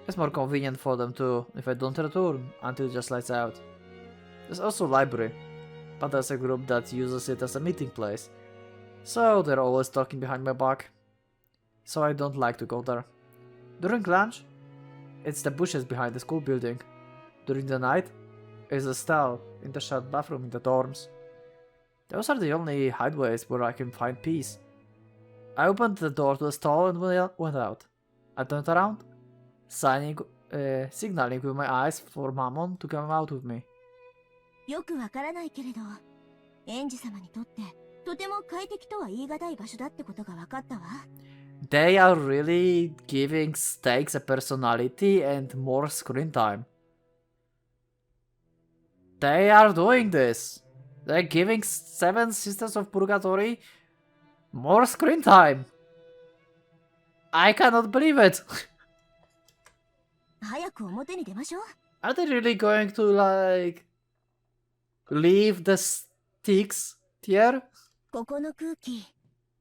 It's more convenient for them too, if I don't return until it just lights out. There's also a library, but there's a group that uses it as a meeting place, so they're always talking behind my back. So I don't like to go there. During lunch, it's the bushes behind the school building. During the night, it's a stall in the shared bathroom in the dorms. Those are the only hideaways where I can find peace. I opened the door to the stall and went out. I turned around, signaling with my eyes for Mammon to come out with me. よくわからないけれど、園児様にとってとても快適とは言い難い場所だってことが分かったわ。They are really giving stakes a personality and more screen time. They are doing this. They're giving Seven Sisters of Purgatory more screen time. I cannot believe it. 早く表に出ましょう。 Are they really going to like leave the sticks here? ここの空気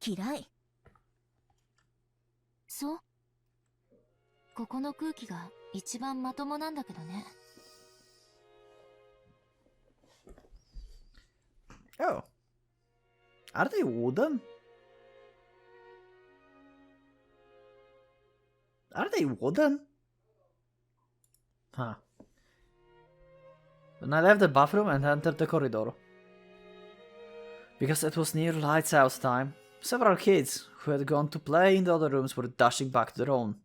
嫌い。そう。ここの空気が一番まともなんだけどね。Oh. Are they wooden? Are they wooden? Huh. When I left the bathroom and entered the corridor. Because it was near lights out time, several kids who had gone to play in the other rooms were dashing back to their own.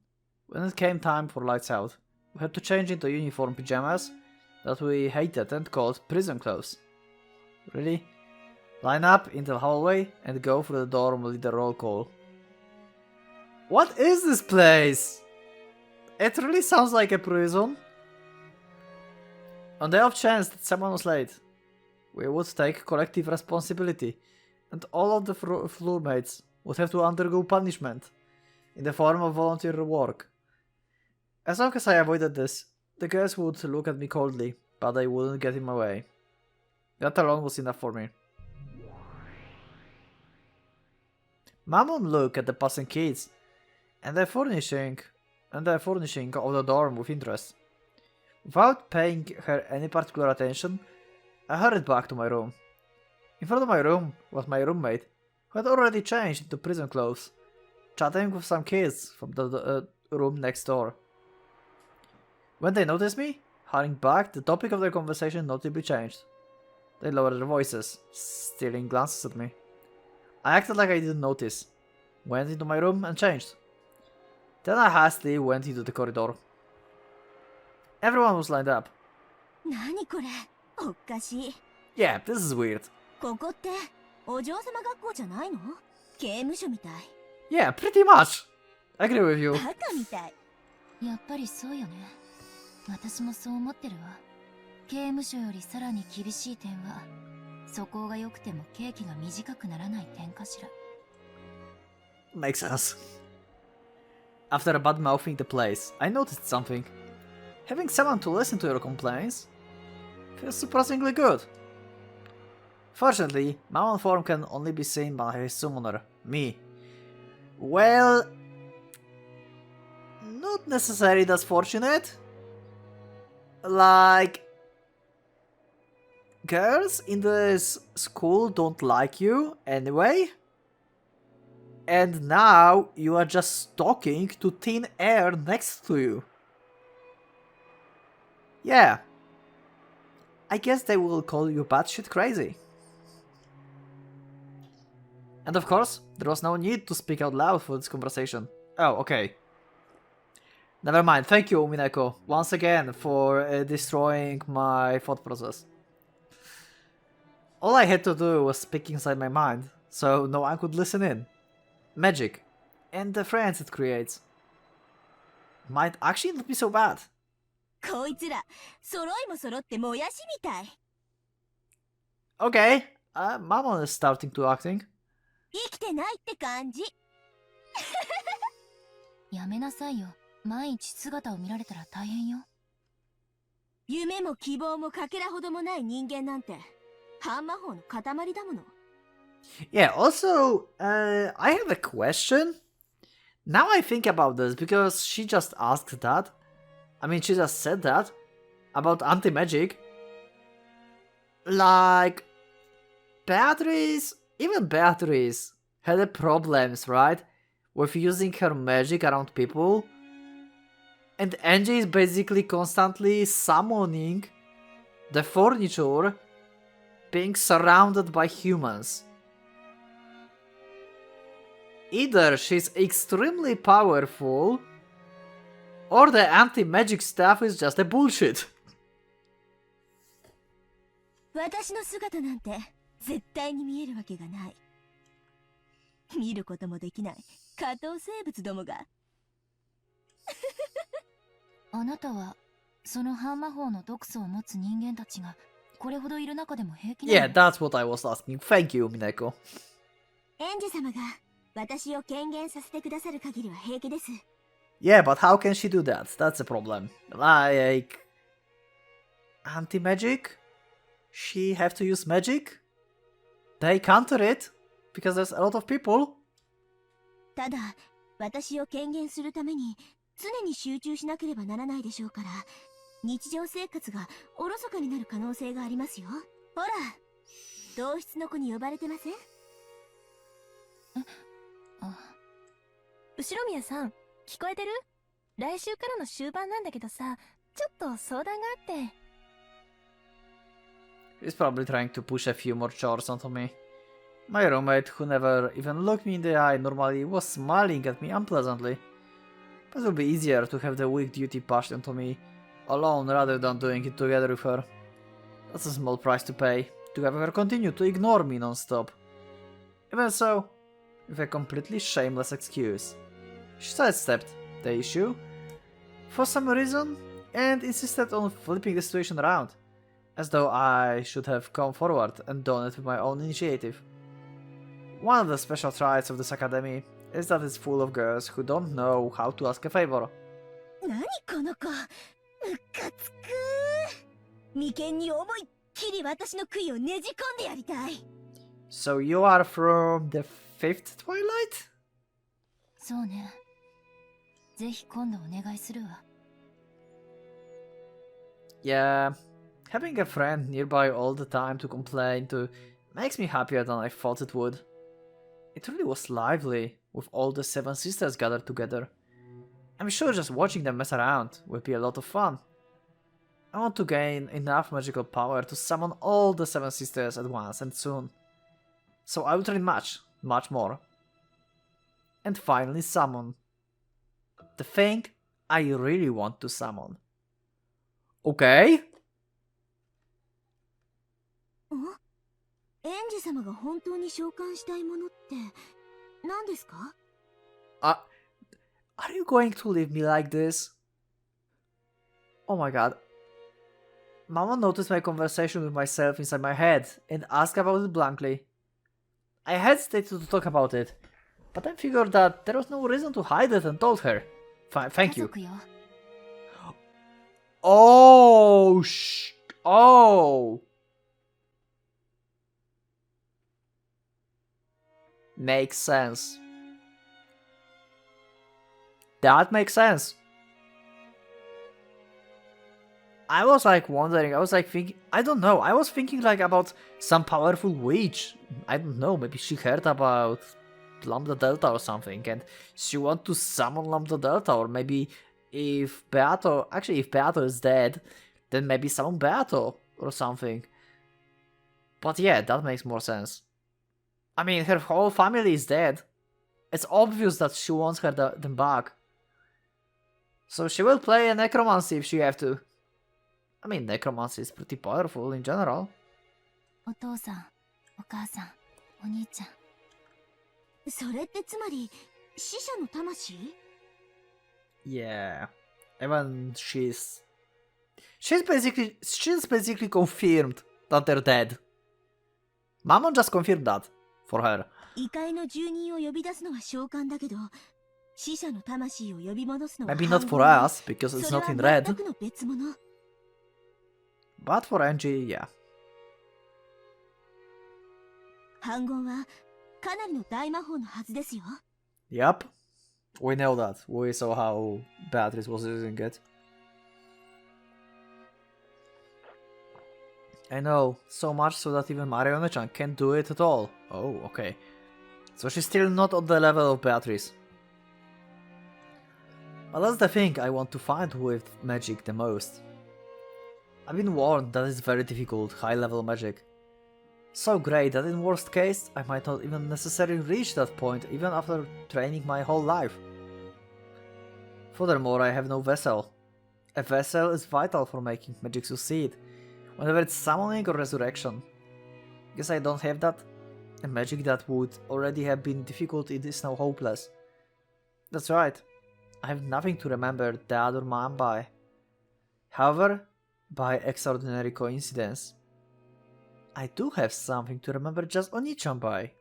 When it came time for lights out, we had to change into uniform pajamas that we hated and called prison clothes. Really? Line up in the hallway and go through the dorm leader roll call. What is this place? It really sounds like a prison. On the off chance that someone was late, we would take collective responsibility, and all of the floor mates would have to undergo punishment in the form of volunteer work. As long as I avoided this, the girls would look at me coldly, but they wouldn't get in my way. That alone was enough for me. Mom would look at the passing kids and the furnishing of the dorm with interest. Without paying her any particular attention, I hurried back to my room. In front of my room was my roommate, who had already changed into prison clothes, chatting with some kids from the room next door. When they noticed me, hurrying back, the topic of their conversation notably changed. They lowered their voices, stealing glances at me. I acted like I didn't notice, went into my room and changed. Then I hastily went into the corridor. Everyone was lined up. 何これ、おかしい。 Yeah, this is weird. ここってお嬢様学校じゃないの？刑務所みたい。 Yeah, pretty much. I agree with you. バカみたい。やっぱりそうよね。私もそう思ってるわ。刑務所よりさらに厳しい点は、素行が良くても刑期が短くならない点かしら。Makes sense. After bad-mouthing the place, I noticed something. Having someone to listen to your complaints feels surprisingly good. Fortunately, my own form can only be seen by his summoner, me. Well, not necessarily that's fortunate. Like, girls in this school don't like you anyway. And now you are just talking to thin air next to you. Yeah. I guess they will call you batshit crazy. And of course, there was no need to speak out loud for this conversation. Oh, okay. Never mind. Thank you, Umineko, once again for destroying my thought process. All I had to do was speak inside my mind, so no one could listen in. Magic, and the friends it creates, might actually not be so bad. こいつら、揃いも揃ってもやしみたい。 Okay, Mammon is starting to acting. 生きてないって感じ。やめなさいよ。毎日姿を見られたら大変よ。夢も希望もかけらほどもない人間なんて、半魔法の塊だもの。 Yeah, also, I have a question. Now I think about this, because she just asked that. I mean, she just said that about anti-magic. Like, even Beatrice had problems, right? With using her magic around people. And Angie is basically constantly summoning the furniture being surrounded by humans. Either she's extremely powerful, or the anti-magic stuff is just a bullshit. 私の姿なんて絶対に見えるわけがない。見ることもできない下等生物どもが。あなたはその半魔法の毒素を持つ人間たちがこれほどいる中でも平気なの？ Yeah, that's what I was asking. Thank you, Umineko. エンジェ様が私を権限させてくださる限りは平気です。 Yeah, but how can she do that? That's a problem. Like, anti-magic? She have to use magic? They counter it because there's a lot of people. ただ、私を権限するために常に集中しなければならないでしょうから、日常生活がおろそかになる可能性がありますよ。ほら、同室の子に呼ばれてません？あ、後宮さん、聞こえてる？来週からの終盤なんだけどさ、ちょっと相談があって。He's probably trying to push a few more chores onto me. My roommate, who never even looked me in the eye normally, was smiling at me unpleasantly. But it would be easier to have the weak duty pushed onto me alone rather than doing it together with her. That's a small price to pay, to have her continue to ignore me non-stop. Even so, with a completely shameless excuse, she sidestepped the issue for some reason and insisted on flipping the situation around, as though I should have come forward and done it with my own initiative. One of the special traits of this academy is that it's full of girls who don't know how to ask a favor. 何この子、ムカつく。眉間に思いっきり私の杭をねじ込んでやりたい。So you are from the fifth Twilight? そうね。ぜひ今度お願いするわ。Yeah, having a friend nearby all the time to complain to makes me happier than I thought it would. It really was lively, with all the seven sisters gathered together. I'm sure just watching them mess around will be a lot of fun. I want to gain enough magical power to summon all the seven sisters at once and soon. So I will train much more. And finally summon the thing I really want to summon. Okay? エンジ様が本当に召喚したいものって何ですか？ Are you going to leave me like this? Oh my god. Mama noticed my conversation with myself inside my head and asked about it blankly. I hesitated to talk about it, but then figured that there was no reason to hide it and told her. Thank you. 家族よ。Oh! Makes sense. That makes sense. I was like wondering, I was like thinking, I don't know, I was thinking like about some powerful witch. I don't know, maybe she heard about Lambda Delta or something and she wants to summon Lambda Delta, or maybe if Beato is dead, then maybe summon Beato or something. But yeah, that makes more sense. I mean, her whole family is dead. It's obvious that she wants them back. So she will play a necromancy if she have to. I mean, necromancy is pretty powerful in general. お父さん、お母さん、お兄ちゃん。それってつまり死者の魂？ Yeah. Even she's basically confirmed that they're dead. Mammon just confirmed that for her. 異界の住人を呼び出すのは召喚だけど、死者の魂を呼び戻すのは Maybe not for us, because it's not in それは red. 全くの別物。 But for Angie, yeah. 反言はかなりの大魔法のはずですよ。 Yep. We know that. We saw how Beatrice was using it. I know, so much so that even Marione-chan can't do it at all. Oh, okay. So she's still not on the level of Beatrice. But that's the thing I want to find with magic the most. I've been warned that it's very difficult, high-level magic. So great that in worst case, I might not even necessarily reach that point even after training my whole life. Furthermore, I have no vessel. A vessel is vital for making magic succeed, whether it's summoning or resurrection. Guess I don't have that. A magic that would already have been difficult is now hopeless. That's right. I have nothing to remember the other man by. However, by extraordinary coincidence, I do have something to remember just Oni-chan by.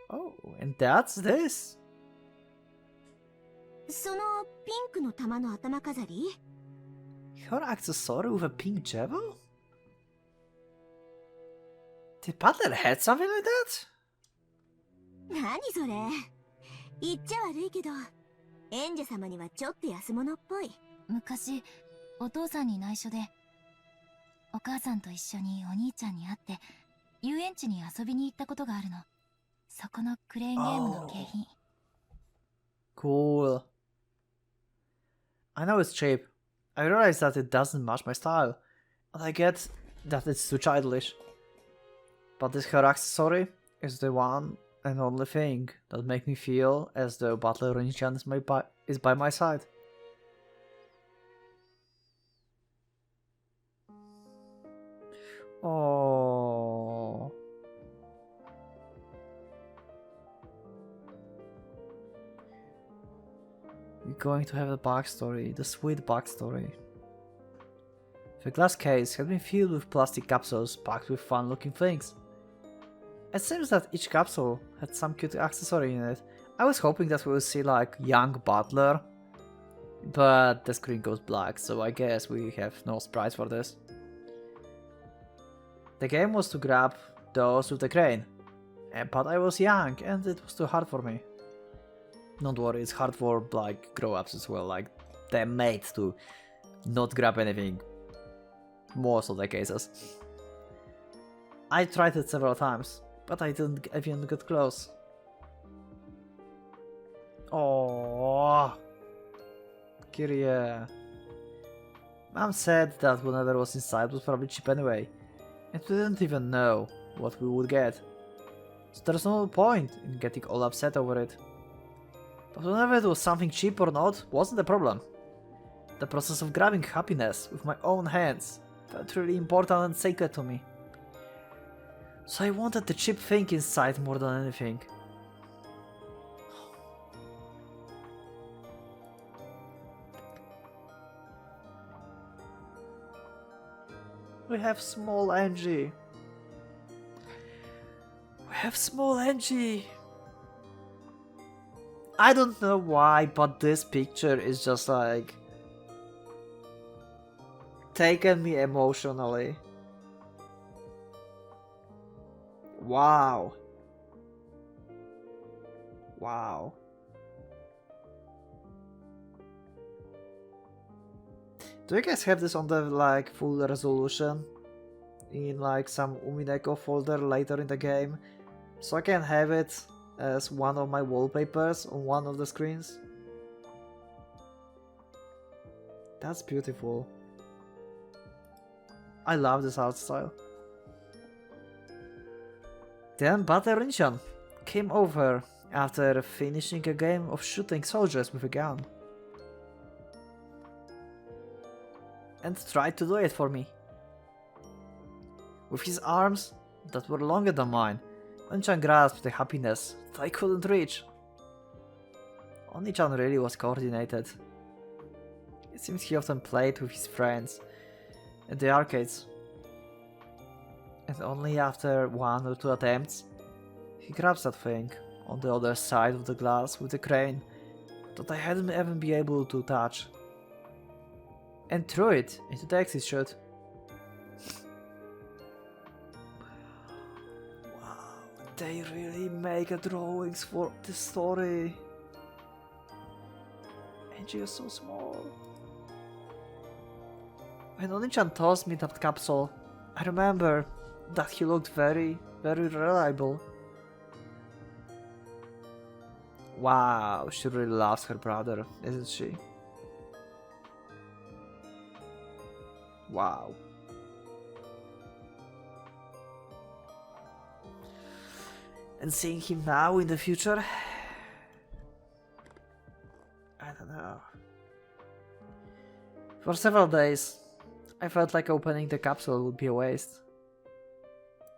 Oh, and that's this. そのピンクの玉の頭飾り？ Your accessory with a pink jewel? Did Butler had something like that? 何それ？言っちゃ悪いけど、エンジェ様にはちょっと安物っぽい。昔、お父さんに内緒で、お母さんと一緒にお兄ちゃんに会って、遊園地に遊びに行ったことがあるの。そこのクレーンゲームの景品。Cool. I know it's cheap. I realize that it doesn't match my style. And I get that it's too childish. But this hair accessory is the one and only thing that makes me feel as though Butler Oninchan is by my side. Oh. We're going to have a backstory, the sweet backstory. The glass case had been filled with plastic capsules packed with fun looking things. It seems that each capsule had some cute accessory in it. I was hoping that we would see like young Butler, but the screen goes black, so I guess we have no surprise for this. The game was to grab those with the crane, but I was young and it was too hard for me. Don't worry, it's hard for like grown-ups as well, like they're made to not grab anything most of the cases. I tried it several times, but I didn't even get close. Oh, Kyrie. Mom said that whatever was inside was probably cheap anyway, and we didn't even know what we would get. So there's no point in getting all upset over it. But whenever it was something cheap or not, wasn't the problem. The process of grabbing happiness with my own hands felt really important and sacred to me. So I wanted the cheap thing inside more than anything. We have small Angie. We have small Angie. I don't know why, but this picture is just like taken me emotionally. Wow. Wow. Do you guys have this on the like full resolution in like some Umineko folder later in the game, so I can have it as one of my wallpapers on one of the screens? That's beautiful. I love this art style. Then Butler Oninchan came over after finishing a game of shooting soldiers with a gun and tried to do it for me. With his arms that were longer than mine, Oninchan grasped the happiness that I couldn't reach. Oninchan really was coordinated. It seems he often played with his friends at the arcades, and only after 1 or 2 attempts he grabs that thing on the other side of the glass with the crane that I hadn't even been able to touch, and threw it into the exit chute. Wow, they really make drawings for this story. Angie is so small. When Oninchan tossed me that capsule, I remember that he looked very, very reliable. Wow, she really loves her brother, isn't she? Wow. And seeing him now in the future, I don't know. For several days, I felt like opening the capsule would be a waste.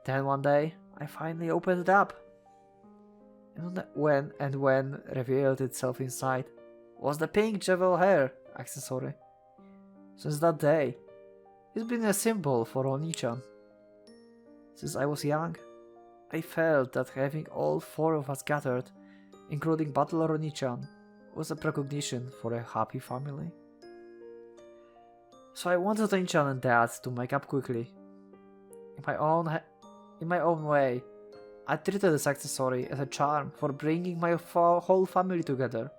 Then one day, I finally opened it up. And when revealed itself inside was the pink jewel hair accessory. Since that day, it's been a symbol for Oninchan. Since I was young, I felt that having all 4 of us gathered, including Butler Oninchan, was a recognition for a happy family. So I wanted Oninchan and Dad to make up quickly. In my own way, I treated this accessory as a charm for bringing my whole family together.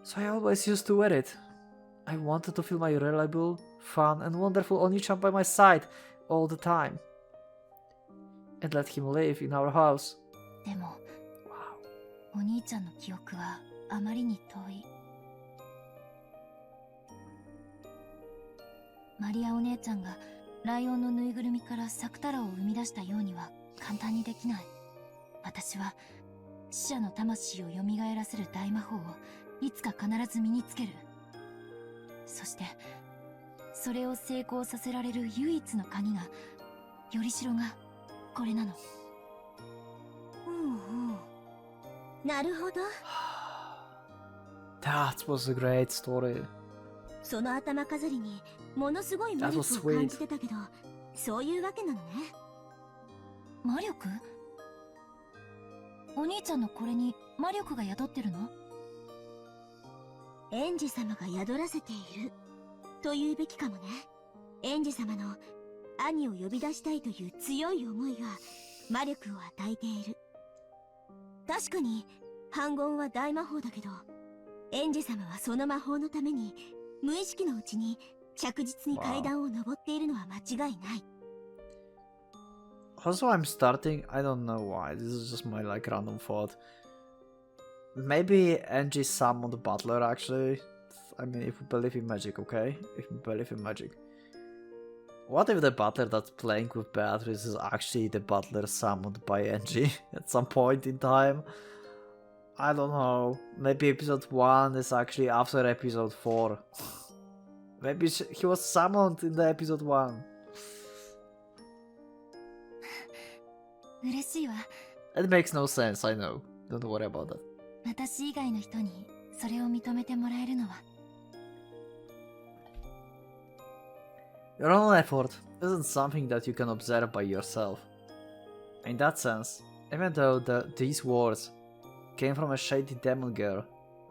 So I always used to wear it. I wanted to feel my reliable, fun and wonderful Oninchan by my side all the time. And let him live in our house. でも、お兄ちゃんの記憶はあまりに遠い。マリアお姉ちゃんがライオンのぬいぐるみから作太郎を生み出したようには簡単にできない。私は死者の魂を蘇らせる大魔法をいつか必ず身につける。そしてそれを成功させられる唯一の鍵が、よりしろがこれなの。なるほど。That was a great story. その頭飾りにものすごい魔力を感じてたけど、そういうわけなのね。魔力？お兄ちゃんのこれに魔力が宿ってるの？園児様が宿らせていると言うべきかもね。園児様の兄を呼び出したいという強い思いが魔力を与えている。確かに反言は大魔法だけど、園児様はその魔法のために無意識のうちに着実に階段を登っているのは間違いない。Also, I'm starting. I don't know why. This is just my like random thought. Maybe Angie summoned the butler actually. I mean, if we believe in magic, okay? If we believe in magic. What if the butler that's playing with Beatrice is actually the butler summoned by Angie at some point in time? I don't know. Maybe episode 1 is actually after episode 4. Maybe he was summoned in the episode 1. 嬉しいわ。 It makes no sense, I know. Don't worry about that. 私以外の人にそれを認めてもらえるのは。Your own effort isn't something that you can observe by yourself. In that sense, even though these words came from a shady demon girl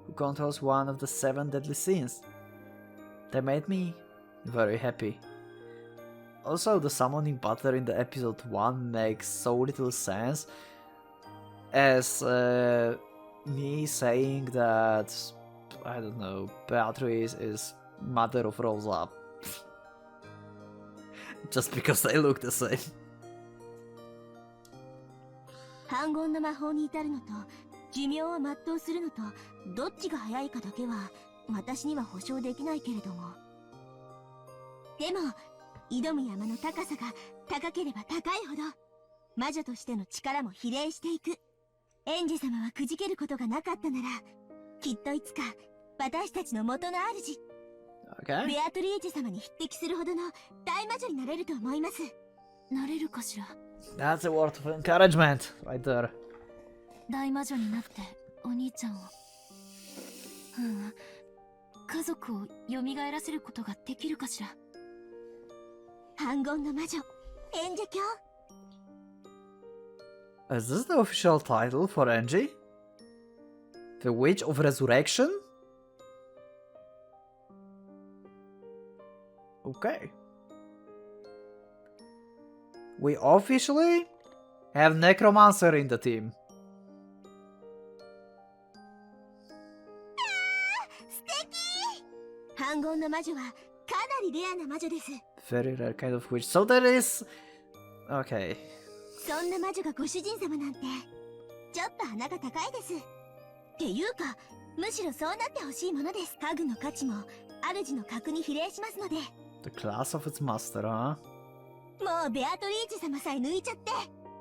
who controls one of the 7 deadly sins, they made me very happy. Also, the summoning butler in the episode 1 makes so little sense as me saying that, I don't know, Beatrice is mother of Rosa. Just because they look the same. 反言の魔法に至るのと寿命を全うするのとどっちが早いかだけは私には保証できないけれども、でも挑む山の高さが高ければ高いほど魔女としての力も比例していく。園児様はくじけることがなかったなら、きっといつか私たちの元の主、Okay. ベアトリーチェ様に匹敵するほどの大魔女になれると思います。なれるかしら。 That's a word of encouragement right there. 大魔女になってお兄ちゃんを、家族を蘇らせることができるかしら。反言の魔女、演者教。 Is this the official title for Angie? The Witch of Resurrection? Okay. We officially have Necromancer in the team. 素敵！反言の魔女はかなりレアな魔女です。 Very rare kind of witch. So there is... Okay. そんな魔女がご主人様なんてちょっと鼻が高いです。っていうかむしろそうなってほしいものです。家具の価値も主の格に比例しますので。 The class of its master, huh? もうベアトリーチェ様さえ抜いちゃって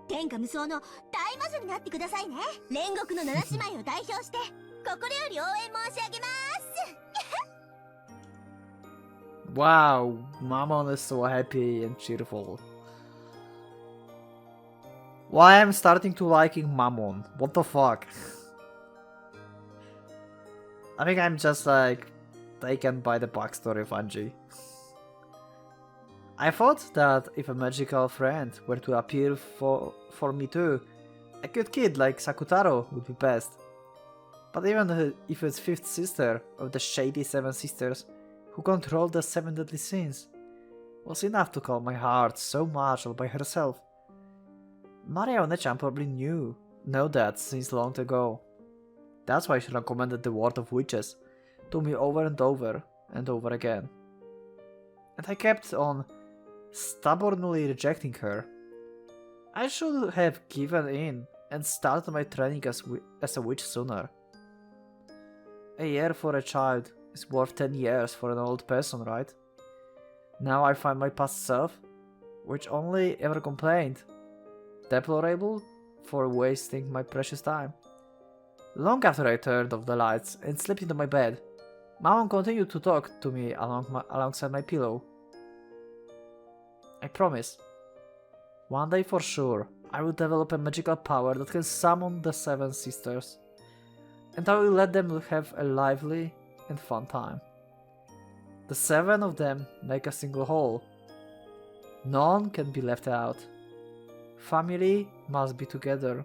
天下無双の大魔女になってくださいね。煉獄の7姉妹を代表して心より応援申し上げます。 Wow, Mammon is so happy and cheerful. Why I'm starting to liking Mammon? What the fuck? I think I'm just like taken by the backstory of Angie. I thought that if a magical friend were to appear for me too, a cute kid like Sakutaro would be best. But even if it's 5th sister of the shady 7 sisters who control the 7 deadly sins, was enough to calm my heart so much all by herself. Maria Onechan probably know that since long ago. That's why she recommended the Word of Witches to me over and over and over again. And I kept on stubbornly rejecting her. I should have given in and started my training as a witch sooner. A year for a child is worth 10 years for an old person, right? Now I find my past self, which only ever complained. Deplorable for wasting my precious time. Long after I turned off the lights and slipped into my bed, Mom continued to talk to me alongside my pillow. I promise, one day for sure, I will develop a magical power that can summon the 7 sisters, and I will let them have a lively and fun time. The 7 of them make a single whole. None can be left out. Family must be together.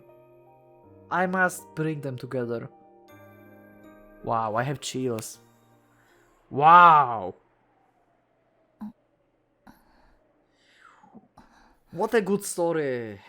I must bring them together. Wow, I have chills. Wow! What a good story!